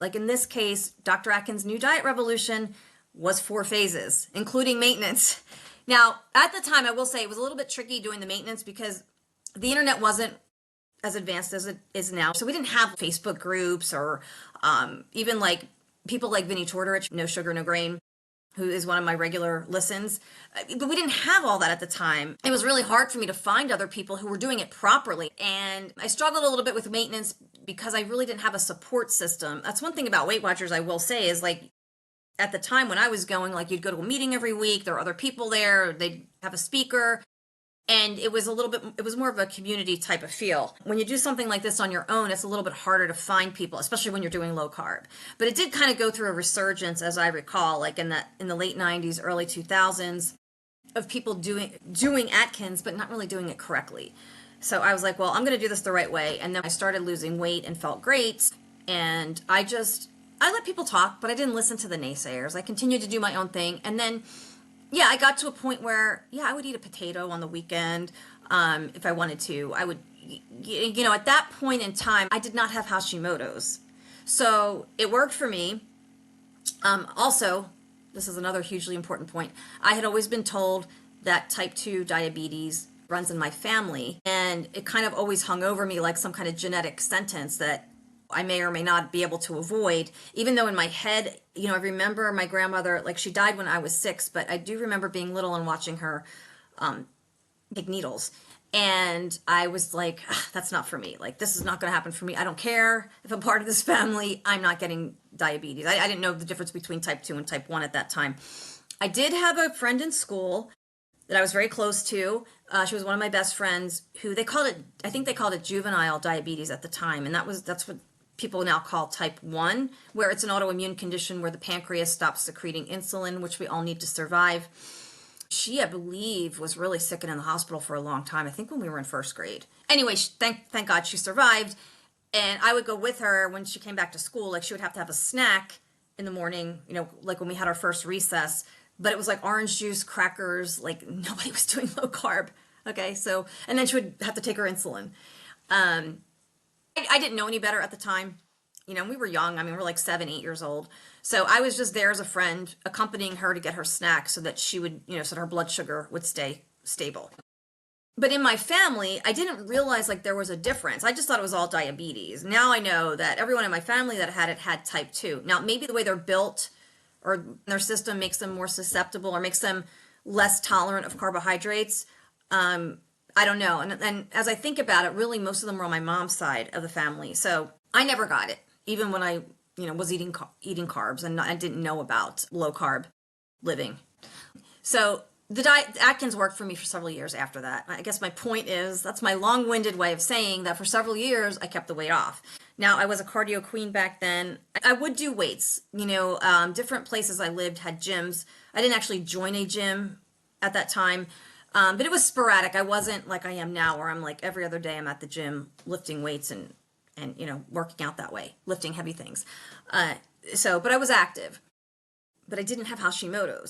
Like in this case, Dr. Atkins' New Diet Revolution was 4 phases, including maintenance. Now, at the time, I will say it was a little bit tricky doing the maintenance because the internet wasn't as advanced as it is now. So we didn't have Facebook groups or even like people like Vinnie Tortorich, No Sugar, No Grain, who is one of my regular listens. But we didn't have all that at the time. It was really hard for me to find other people who were doing it properly. And I struggled a little bit with maintenance because I really didn't have a support system. That's one thing about Weight Watchers I will say is like at the time when I was going, like you'd go to a meeting every week, there were other people there, they'd have a speaker. And it was it was more of a community type of feel. When you do something like this on your own, it's a little bit harder to find people, especially when you're doing low carb. But it did kind of go through a resurgence, as I recall, like in the late 90s, early 2000s, of people doing Atkins, but not really doing it correctly. So I was like, well, I'm going to do this the right way. And then I started losing weight and felt great. And I let people talk, but I didn't listen to the naysayers. I continued to do my own thing. And then yeah, I got to a point where, yeah, I would eat a potato on the weekend if I wanted to. I would, at that point in time, I did not have Hashimoto's. So it worked for me. Also, this is another hugely important point. I had always been told that type 2 diabetes runs in my family, and it kind of always hung over me like some kind of genetic sentence that I may or may not be able to avoid, even though in my head, I remember my grandmother, like she died when I was 6, but I do remember being little and watching her take needles. And I was like, that's not for me. Like, this is not going to happen for me. I don't care if I'm part of this family. I'm not getting diabetes. I didn't know the difference between type 2 and type 1 at that time. I did have a friend in school that I was very close to. She was one of my best friends who I think they called it juvenile diabetes at the time. And that's what people now call type 1, where it's an autoimmune condition where the pancreas stops secreting insulin, which we all need to survive. She, I believe, was really sick and in the hospital for a long time. I think when we were in first grade. Anyway, thank God she survived. And I would go with her when she came back to school. Like she would have to have a snack in the morning, like when we had our first recess. But it was like orange juice, crackers, like nobody was doing low carb. Okay, so, and then she would have to take her insulin. I didn't know any better at the time. We were young. I mean, we're like 7, 8 years old. So I was just there as a friend, accompanying her to get her snack so that she would, so that her blood sugar would stay stable. But in my family, I didn't realize like there was a difference. I just thought it was all diabetes. Now I know that everyone in my family that had it had type 2. Now, maybe the way they're built or their system makes them more susceptible or makes them less tolerant of carbohydrates. I don't know. And as I think about it, really most of them were on my mom's side of the family. So I never got it, even when I, was eating carbs and I didn't know about low carb living. So the Atkins worked for me for several years after that. I guess my point is that's my long-winded way of saying that for several years I kept the weight off. Now I was a cardio queen back then. I would do weights. Different places I lived had gyms. I didn't actually join a gym at that time. But it was sporadic. I wasn't like I am now where I'm like every other day I'm at the gym lifting weights and working out that way, lifting heavy things. But I was active. But I didn't have Hashimoto's.